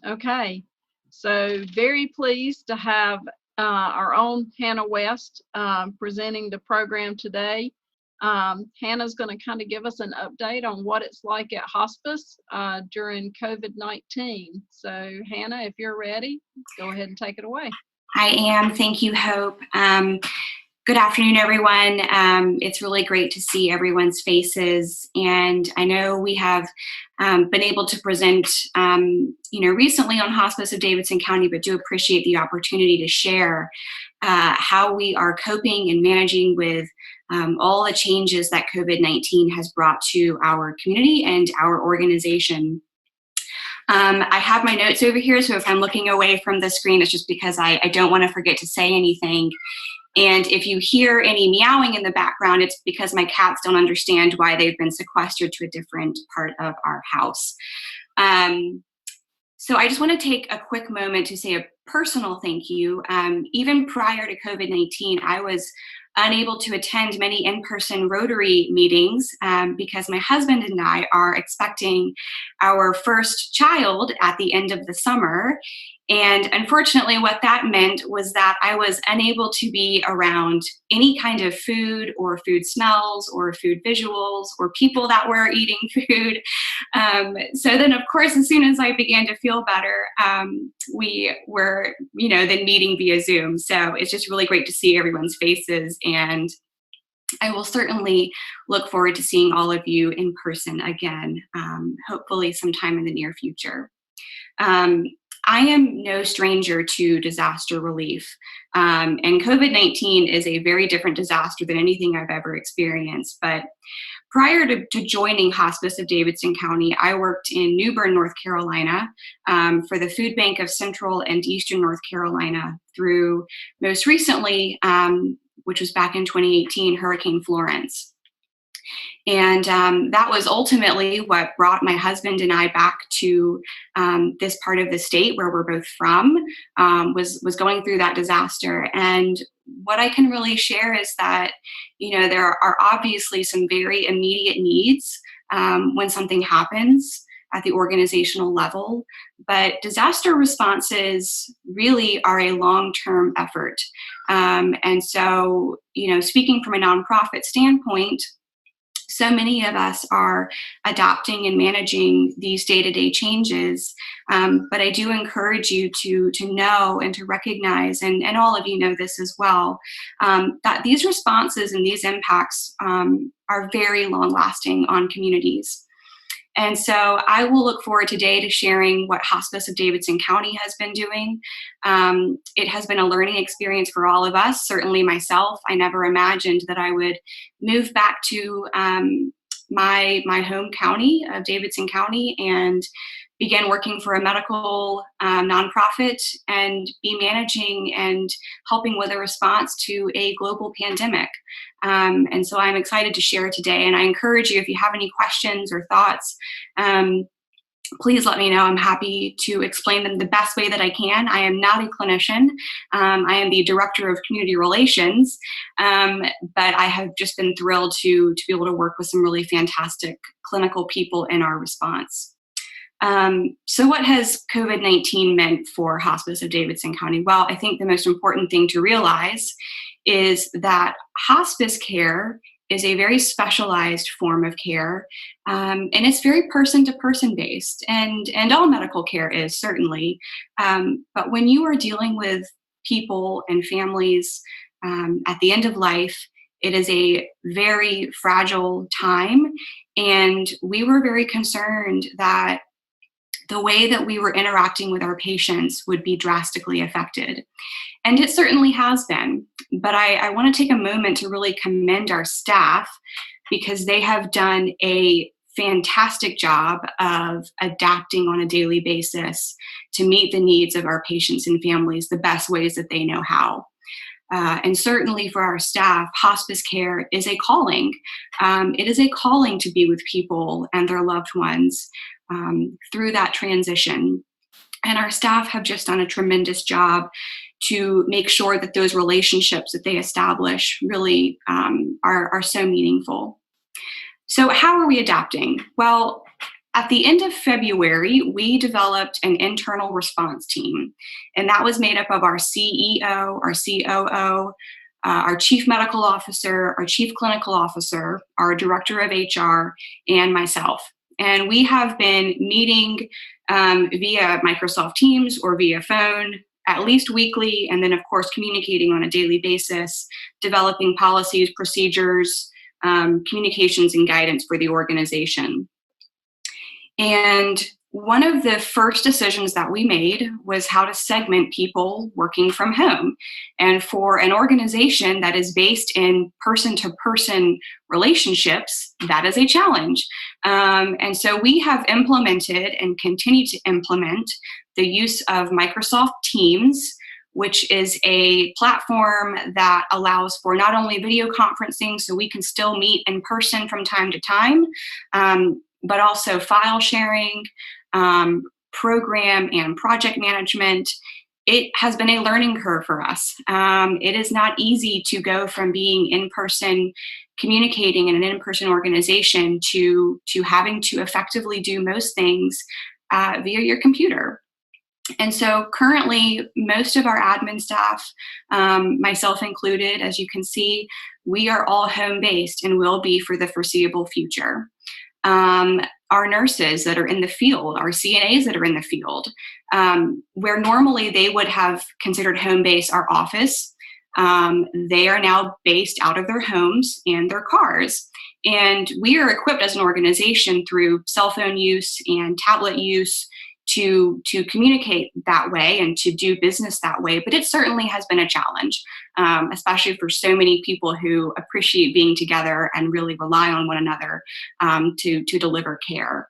Okay, so very pleased to have our own Hannah West presenting the program today. Hannah's going to kind of give us an update on what it's like at hospice during COVID-19. So Hannah, if you're ready, go ahead and take it away. I am. Thank you, Hope. Good afternoon, everyone. It's really great to see everyone's faces. And I know we have been able to present, recently on Hospice of Davidson County, but do appreciate the opportunity to share how we are coping and managing with all the changes that COVID-19 has brought to our community and our organization. I have my notes over here, so if I'm looking away from the screen, it's just because I don't want to forget to say anything. And if you hear any meowing in the background, it's because my cats don't understand why they've been sequestered to a different part of our house. So I just want to take a quick moment to say a personal thank you. Even prior to COVID-19, I was unable to attend many in-person Rotary meetings because my husband and I are expecting our first child at the end of the summer. And unfortunately, what that meant was that I was unable to be around any kind of food or food smells or food visuals or people that were eating food. So then, of course, as soon as I began to feel better, we were, then meeting via Zoom. So it's just really great to see everyone's faces. And I will certainly look forward to seeing all of you in person again, hopefully sometime in the near future. I am no stranger to disaster relief, and COVID-19 is a very different disaster than anything I've ever experienced. But prior to joining Hospice of Davidson County, I worked in New Bern, North Carolina, for the Food Bank of Central and Eastern North Carolina through most recently, which was back in 2018, Hurricane Florence. And that was ultimately what brought my husband and I back to this part of the state where we're both from, was going through that disaster. And what I can really share is that, there are obviously some very immediate needs when something happens at the organizational level, but disaster responses really are a long-term effort. And so, speaking from a nonprofit standpoint, so many of us are adopting and managing these day-to-day changes, but I do encourage you to know and to recognize, and all of you know this as well, that these responses and these impacts are very long-lasting on communities. And so I will look forward today to sharing what Hospice of Davidson County has been doing. It has been a learning experience for all of us, certainly myself. I never imagined that I would move back to my home county of Davidson County and begin working for a medical nonprofit and be managing and helping with a response to a global pandemic. And so I'm excited to share today. And I encourage you, if you have any questions or thoughts, please let me know. I'm happy to explain them the best way that I can. I am not a clinician. I am the Director of Community Relations, but I have just been thrilled to be able to work with some really fantastic clinical people in our response. So what has COVID-19 meant for Hospice of Davidson County? Well, I think the most important thing to realize is that hospice care is a very specialized form of care, and it's very person-to-person based, and all medical care is certainly. But when you are dealing with people and families at the end of life, it is a very fragile time, and we were very concerned that the way that we were interacting with our patients would be drastically affected. And it certainly has been. But I want to take a moment to really commend our staff, because they have done a fantastic job of adapting on a daily basis to meet the needs of our patients and families the best ways that they know how. And certainly for our staff, hospice care is a calling. It is a calling to be with people and their loved ones through that transition. And our staff have just done a tremendous job to make sure that those relationships that they establish really are so meaningful. So how are we adapting? Well, At the end of February, we developed an internal response team, and that was made up of our CEO, our COO, our chief medical officer, our chief clinical officer, our director of HR, and myself. And we have been meeting via Microsoft Teams or via phone at least weekly, and then of course communicating on a daily basis, developing policies, procedures, communications and guidance for the organization. And one of the first decisions that we made was how to segment people working from home. And for an organization that is based in person-to-person relationships, that is a challenge. And so we have implemented and continue to implement the use of Microsoft Teams, which is a platform that allows for not only video conferencing, so we can still meet in person from time to time, but also file sharing, program and project management. It has been a learning curve for us. It is not easy to go from being in person, communicating in an in-person organization to having to effectively do most things via your computer. And so currently, most of our admin staff, myself included, as you can see, we are all home-based and will be for the foreseeable future. Our nurses that are in the field, our CNAs that are in the field, where normally they would have considered home base our office, they are now based out of their homes and their cars. And we are equipped as an organization through cell phone use and tablet use to communicate that way and to do business that way. But it certainly has been a challenge, especially for so many people who appreciate being together and really rely on one another to deliver care.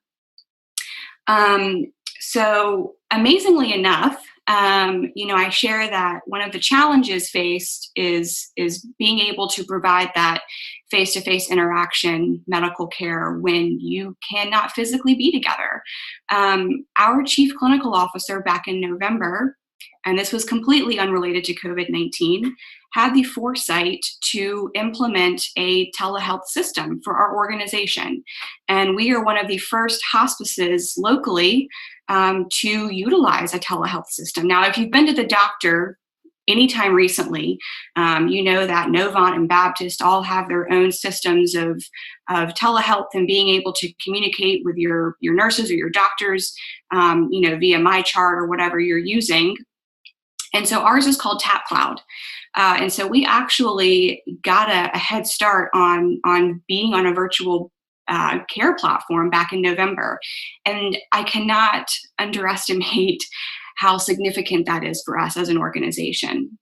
So amazingly enough, I share that one of the challenges faced is being able to provide that face-to-face interaction medical care when you cannot physically be together. Our chief clinical officer back in November, and this was completely unrelated to COVID-19, had the foresight to implement a telehealth system for our organization. And we are one of the first hospices locally to utilize a telehealth system. Now, if you've been to the doctor anytime recently, you know that Novant and Baptist all have their own systems of telehealth and being able to communicate with your nurses or your doctors, via MyChart or whatever you're using. And so ours is called TapCloud. And so we actually got a head start on being on a virtual care platform back in November. And I cannot underestimate how significant that is for us as an organization.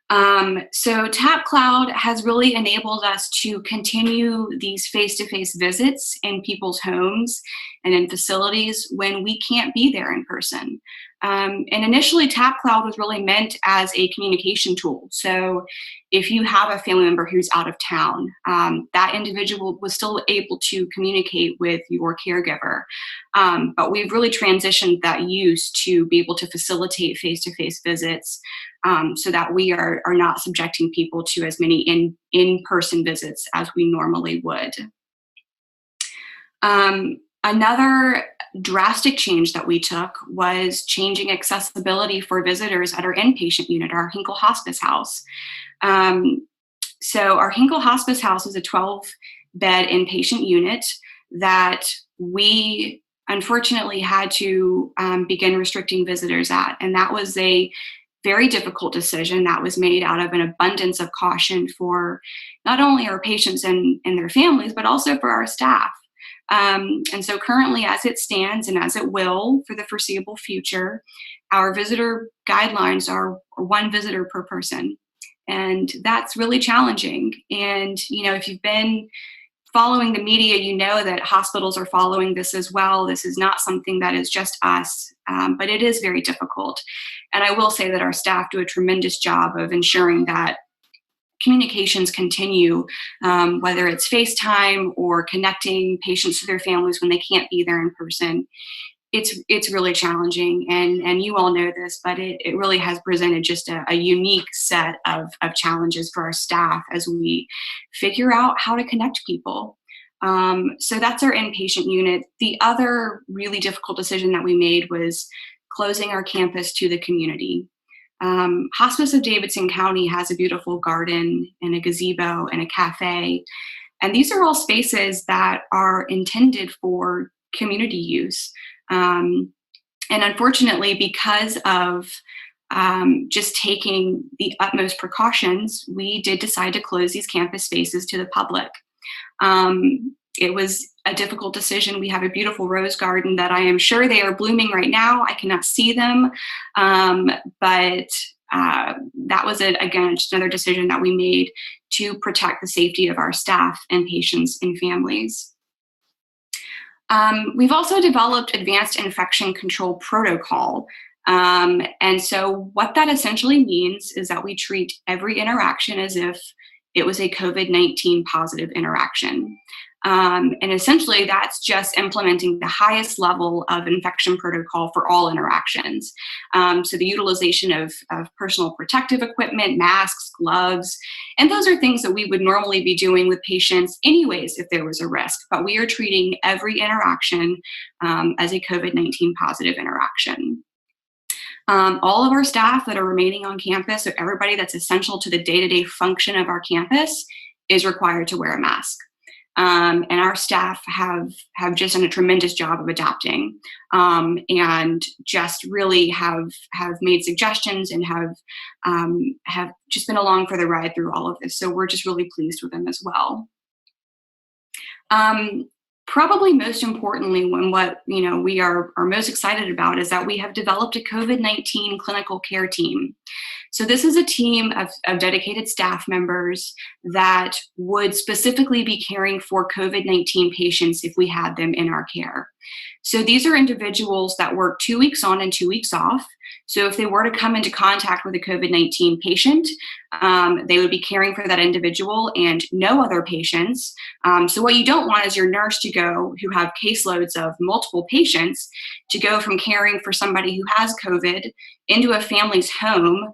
So TapCloud has really enabled us to continue these face-to-face visits in people's homes and in facilities when we can't be there in person. And initially, TapCloud was really meant as a communication tool. So if you have a family member who's out of town, that individual was still able to communicate with your caregiver. But we've really transitioned that use to be able to facilitate face-to-face visits so that we are not subjecting people to as many in-person visits as we normally would. Another drastic change that we took was changing accessibility for visitors at our inpatient unit, our Hinkle Hospice House. So our Hinkle Hospice House is a 12-bed inpatient unit that we unfortunately had to begin restricting visitors at. And that was a very difficult decision that was made out of an abundance of caution for not only our patients and their families, but also for our staff. And so currently, as it stands and as it will for the foreseeable future, our visitor guidelines are 1 visitor per person. And that's really challenging. And, if you've been following the media, you know that hospitals are following this as well. This is not something that is just us, but it is very difficult. And I will say that our staff do a tremendous job of ensuring that communications continue, whether it's FaceTime or connecting patients to their families when they can't be there in person. It's really challenging, and you all know this, but it really has presented just a unique set of challenges for our staff as we figure out how to connect people. So that's our inpatient unit. The other really difficult decision that we made was closing our campus to the community. Hospice of Davidson County has a beautiful garden and a gazebo and a cafe. And these are all spaces that are intended for community use. And unfortunately, because of just taking the utmost precautions, we did decide to close these campus spaces to the public. It was a difficult decision. We have a beautiful rose garden that I am sure they are blooming right now. I cannot see them, but that was, again, just another decision that we made to protect the safety of our staff and patients and families. We've also developed advanced infection control protocol. And so what that essentially means is that we treat every interaction as if it was a COVID-19 positive interaction. And essentially that's just implementing the highest level of infection protocol for all interactions. So the utilization of personal protective equipment, masks, gloves, and those are things that we would normally be doing with patients anyways if there was a risk, but we are treating every interaction as a COVID-19 positive interaction. All of our staff that are remaining on campus, so everybody that's essential to the day-to-day function of our campus, is required to wear a mask. And our staff have just done a tremendous job of adapting, and just really have made suggestions and have just been along for the ride through all of this. So we're just really pleased with them as well. Probably most importantly, what we are most excited about is that we have developed a COVID-19 clinical care team. So this is a team of dedicated staff members that would specifically be caring for COVID-19 patients if we had them in our care. So these are individuals that work 2 weeks on and 2 weeks off. So if they were to come into contact with a COVID-19 patient, they would be caring for that individual and no other patients. So what you don't want is your nurse who have caseloads of multiple patients, to go from caring for somebody who has COVID into a family's home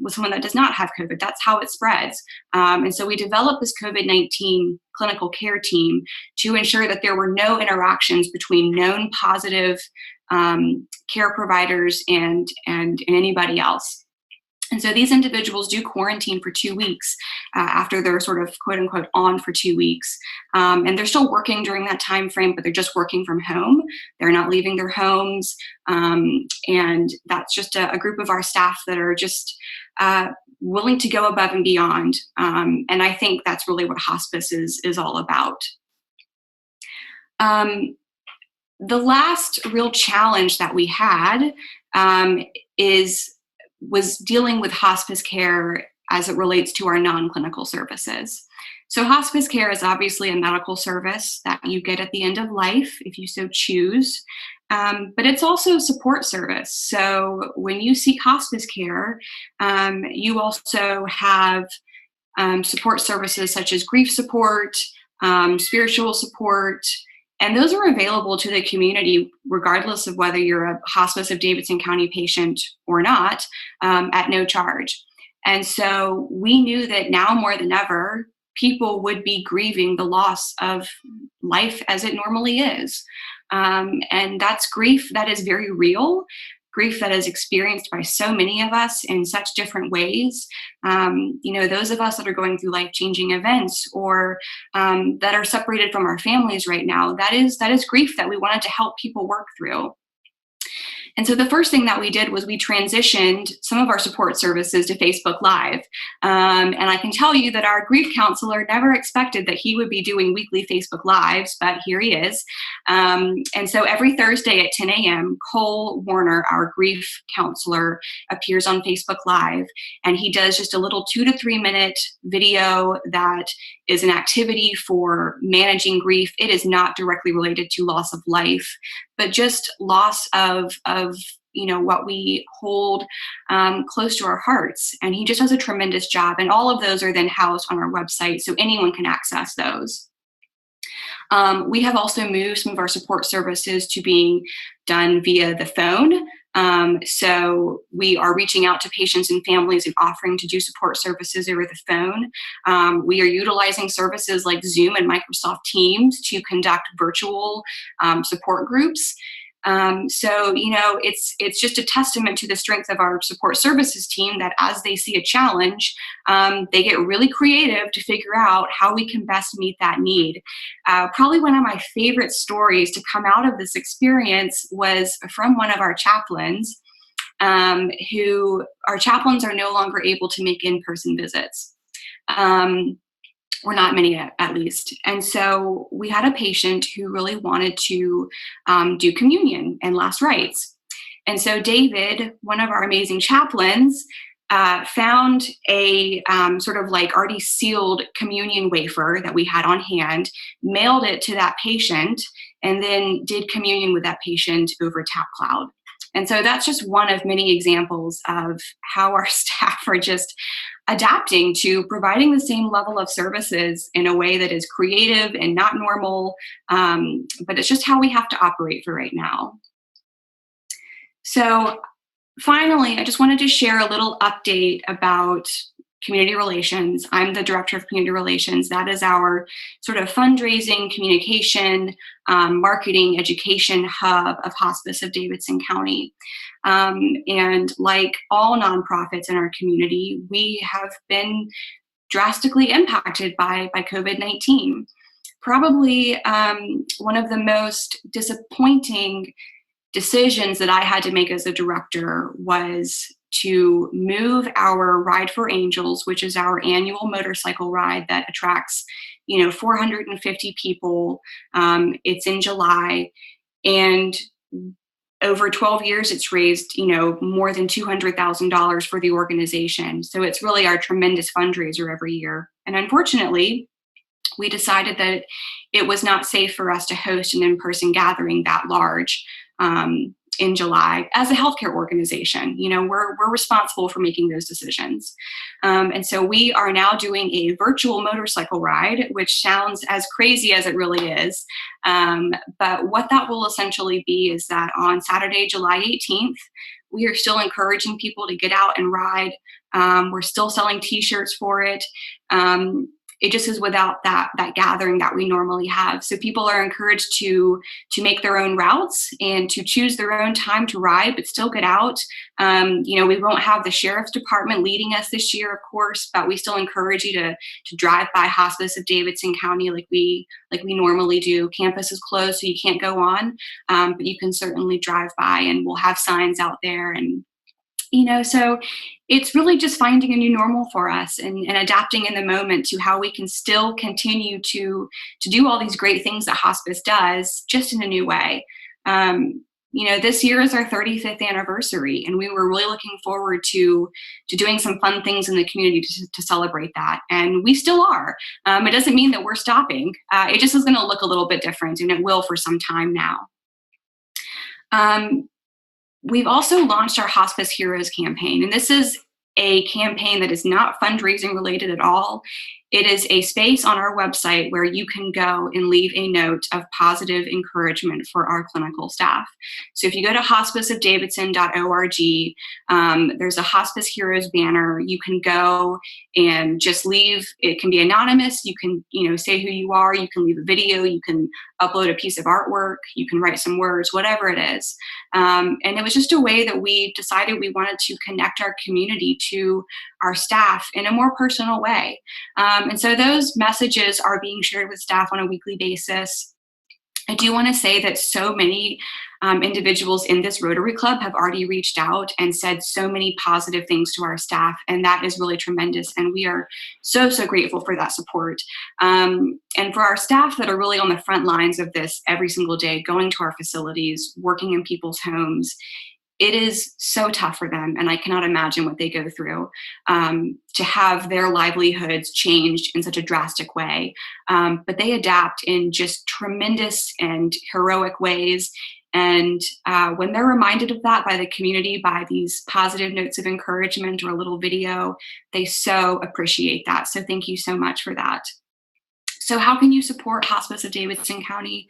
with someone that does not have COVID. That's how it spreads. And so we developed this COVID-19 clinical care team to ensure that there were no interactions between known positive care providers and anybody else. And so these individuals do quarantine for 2 weeks after they're sort of quote unquote on for 2 weeks. And they're still working during that time frame, but they're just working from home. They're not leaving their homes. And that's just a group of our staff that are just willing to go above and beyond. And I think that's really what hospice is all about. The last real challenge that we had was dealing with hospice care as it relates to our non-clinical services. So hospice care is obviously a medical service that you get at the end of life if you so choose, but it's also a support service. So when you seek hospice care, you also have support services such as grief support, spiritual support, and those are available to the community regardless of whether you're a Hospice of Davidson County patient or not, at no charge. And so we knew that now more than ever, people would be grieving the loss of life as it normally is. And that's grief that is very real, grief that is experienced by so many of us in such different ways. Those of us that are going through life-changing events or that are separated from our families right now, that is grief that we wanted to help people work through. And so the first thing that we did was we transitioned some of our support services to Facebook Live. And I can tell you that our grief counselor never expected that he would be doing weekly Facebook Lives, but here he is. And so every Thursday at 10 a.m., Cole Warner, our grief counselor, appears on Facebook Live, and he does just a little 2 to 3 minute video that is an activity for managing grief. It is not directly related to loss of life, but just loss of what we hold close to our hearts. And he just does a tremendous job. And all of those are then housed on our website, so anyone can access those. We have also moved some of our support services to being done via the phone. So we are reaching out to patients and families and offering to do support services over the phone. We are utilizing services like Zoom and Microsoft Teams to conduct virtual support groups. So, it's just a testament to the strength of our support services team that as they see a challenge, they get really creative to figure out how we can best meet that need. Probably one of my favorite stories to come out of this experience was from one of our chaplains, who our chaplains are no longer able to make in-person visits. Or not many at least. And so we had a patient who really wanted to do communion and last rites. And so David, one of our amazing chaplains, found a sort of like already sealed communion wafer that we had on hand, mailed it to that patient, and then did communion with that patient over Tap Cloud. And so that's just one of many examples of how our staff are just adapting to providing the same level of services in a way that is creative and not normal, but it's just how we have to operate for right now. So finally, I just wanted to share a little update about community relations. I'm the director of community relations. That is our sort of fundraising, communication, marketing, education hub of Hospice of Davidson County. And like all nonprofits in our community, we have been drastically impacted by COVID-19. Probably one of the most disappointing decisions that I had to make as a director was to move our Ride for Angels, which is our annual motorcycle ride that attracts, 450 people. It's in July, and over 12 years, it's raised, more than $200,000 for the organization. So it's really our tremendous fundraiser every year. And unfortunately, we decided that it was not safe for us to host an in-person gathering that large in July as a healthcare organization. We're responsible for making those decisions. And so we are now doing a virtual motorcycle ride, which sounds as crazy as it really is. But what that will essentially be is that on Saturday, July 18th, we are still encouraging people to get out and ride. We're still selling t-shirts for it. It just is without that gathering that we normally have. So people are encouraged to make their own routes and to choose their own time to ride, but still get out. We won't have the sheriff's department leading us this year, of course, but we still encourage you to drive by Hospice of Davidson County like we normally do. Campus is closed, so you can't go on, but you can certainly drive by, and we'll have signs out there. And so it's really just finding a new normal for us and adapting in the moment to how we can still continue to do all these great things that hospice does, just in a new way. This year is our 35th anniversary, and we were really looking forward to doing some fun things in the community to celebrate that. And we still are. It doesn't mean that we're stopping. It just is going to look a little bit different, and it will for some time now. We've also launched our Hospice Heroes campaign, and this is a campaign that is not fundraising related at all. It is a space on our website where you can go and leave a note of positive encouragement for our clinical staff. So if you go to hospiceofdavidson.org, there's a Hospice Heroes banner. You can go and just leave. It can be anonymous. You can, say who you are. You can leave a video. You can upload a piece of artwork. You can write some words, whatever it is. And it was just a way that we decided we wanted to connect our community to our staff in a more personal way. And so those messages are being shared with staff on a weekly basis. I do want to say that so many individuals in this Rotary Club have already reached out and said so many positive things to our staff, and that is really tremendous. And we are so, so grateful for that support. And for our staff that are really on the front lines of this every single day, going to our facilities, working in people's homes, it is so tough for them, and I cannot imagine what they go through to have their livelihoods changed in such a drastic way. But they adapt in just tremendous and heroic ways. And when they're reminded of that by the community, by these positive notes of encouragement or a little video, they so appreciate that. So thank you so much for that. So how can you support Hospice of Davidson County?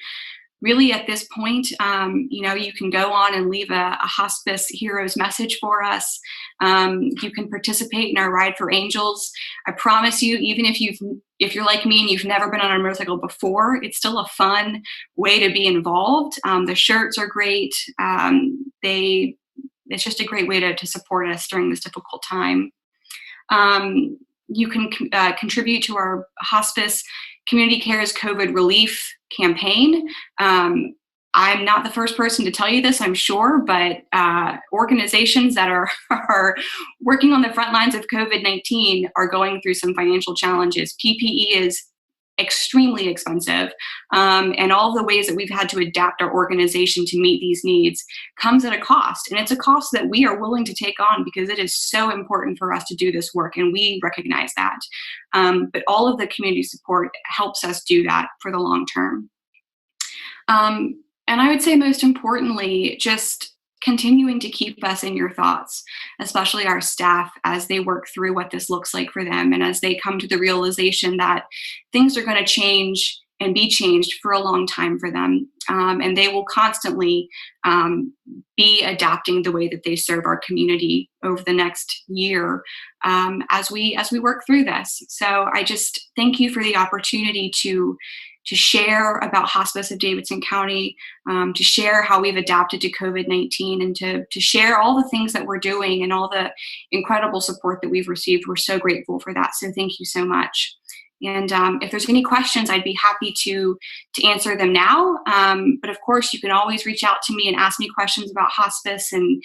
really at this point, you can go on and leave a hospice hero's message for us. You can participate in our Ride for Angels. I promise you, even if you're like me and you've never been on a motorcycle before, it's still a fun way to be involved. The shirts are great. It's just a great way to support us during this difficult time. You can contribute to our Hospice Community Care's COVID relief campaign. I'm not the first person to tell you this, I'm sure, but organizations that are working on the front lines of COVID-19 are going through some financial challenges. PPE is extremely expensive, and all the ways that we've had to adapt our organization to meet these needs comes at a cost, and it's a cost that we are willing to take on because it is so important for us to do this work, and we recognize that. But all of the community support helps us do that for the long term. And I would say most importantly, just continuing to keep us in your thoughts, especially our staff as they work through what this looks like for them and as they come to the realization that things are going to change and be changed for a long time for them. And they will constantly be adapting the way that they serve our community over the next year as we work through this. So I just thank you for the opportunity to share about Hospice of Davidson County, to share how we've adapted to COVID-19, and to share all the things that we're doing and all the incredible support that we've received. We're so grateful for that. So thank you so much. And if there's any questions, I'd be happy to answer them now. But of course, you can always reach out to me and ask me questions about hospice and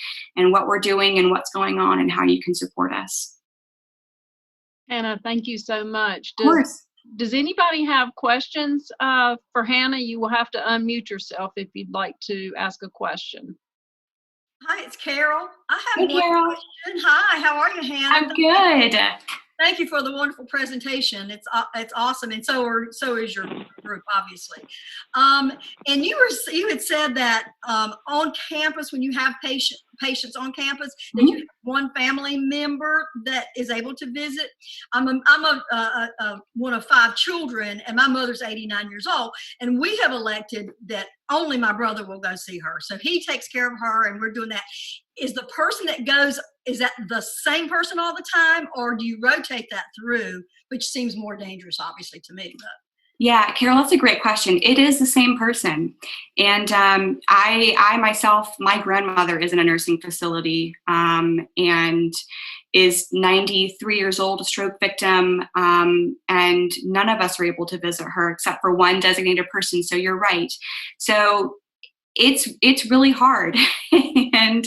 what we're doing and what's going on and how you can support us. Hannah, thank you so much. Of course. Does anybody have questions for Hannah? You will have to unmute yourself if you'd like to ask a question. Hi, it's Carol. I have one Carol. question. Hi, how are you, Hannah? I'm good. Thank you for the wonderful presentation. It's awesome, and so is your group, obviously. And you had said that on campus, when you have patients on campus, that you have one family member that is able to visit. I'm one of 5 children, and my mother's 89 years old, and we have elected that only my brother will go see her. So he takes care of her, and we're doing that. Is the person that goes, is that the same person all the time, or do you rotate that through, which seems more dangerous, obviously, to me? But. Yeah, Carol, that's a great question. It is the same person. And I myself, my grandmother is in a nursing facility and is 93 years old, a stroke victim, and none of us are able to visit her except for one designated person. So you're right. So it's really hard. And,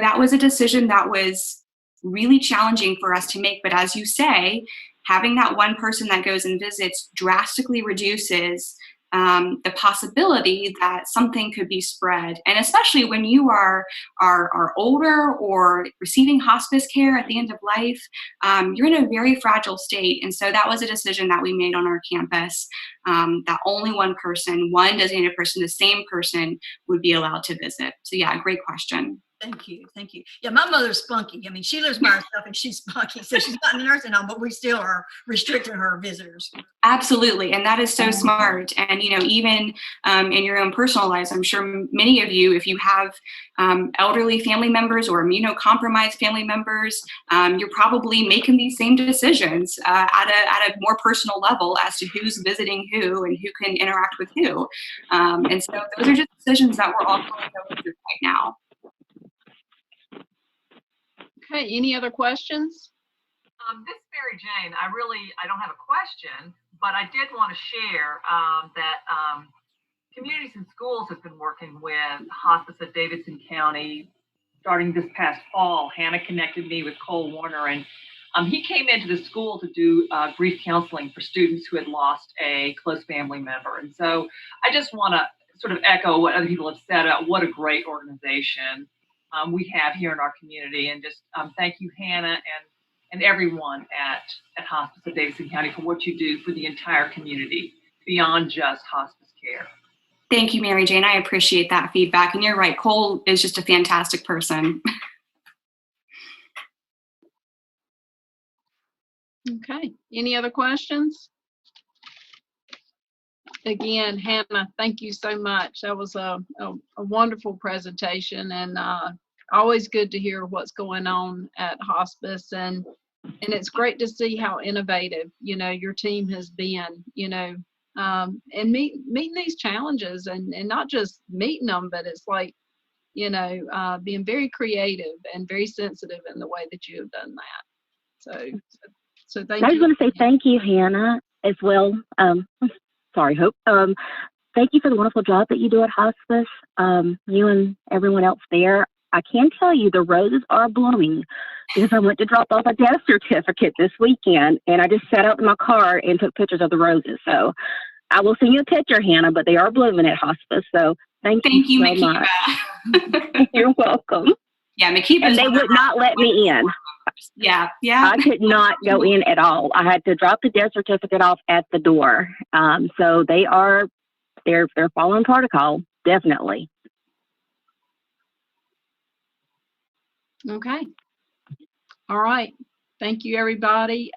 that was a decision that was really challenging for us to make. But as you say, having that one person that goes and visits drastically reduces the possibility that something could be spread. And especially when you are older or receiving hospice care at the end of life, you're in a very fragile state. And so that was a decision that we made on our campus, that only one designated person, the same person would be allowed to visit. So yeah, great question. Thank you. Yeah, my mother's spunky. I mean, she lives by herself and she's spunky, so she's not in the nursing home, but we still are restricting her visitors. Absolutely, and that is so smart. And even in your own personal lives, I'm sure many of you, if you have elderly family members or immunocompromised family members, you're probably making these same decisions at a more personal level as to who's visiting who and who can interact with who. And so those are just decisions that we're all going through right now. Okay, any other questions? This is Mary Jane. I don't have a question, but I did want to share that communities and schools have been working with Hospice of Davidson County starting this past fall. Hannah connected me with Cole Warner, and he came into the school to do grief counseling for students who had lost a close family member. And so I just want to sort of echo what other people have said about what a great organization we have here in our community, and just thank you, Hannah, and everyone at Hospice of Davidson County for what you do for the entire community beyond just hospice care. Thank you, Mary Jane. I appreciate that feedback. And you're right, Cole is just a fantastic person. Okay, any other questions? again, Hannah, thank you so much. That was a wonderful presentation, and always good to hear what's going on at hospice. And it's great to see how innovative, your team has been, and meeting these challenges, and not just meeting them, but it's like, being very creative and very sensitive in the way that you have done that. So thank you. I just want to say thank you, Hannah, as well. Sorry, Hope. Thank you for the wonderful job that you do at hospice. You and everyone else there. I can tell you the roses are blooming, because I went to drop off a death certificate this weekend, and I just sat out in my car and took pictures of the roses. So I will send you a picture, Hannah, but they are blooming at hospice. So thank you so Makiba. much. You're welcome. Yeah, Makiba. And they would not let me in. Yeah. I could not go in at all. I had to drop the death certificate off at the door. So they're following protocol, definitely. Okay. All right. Thank you, everybody.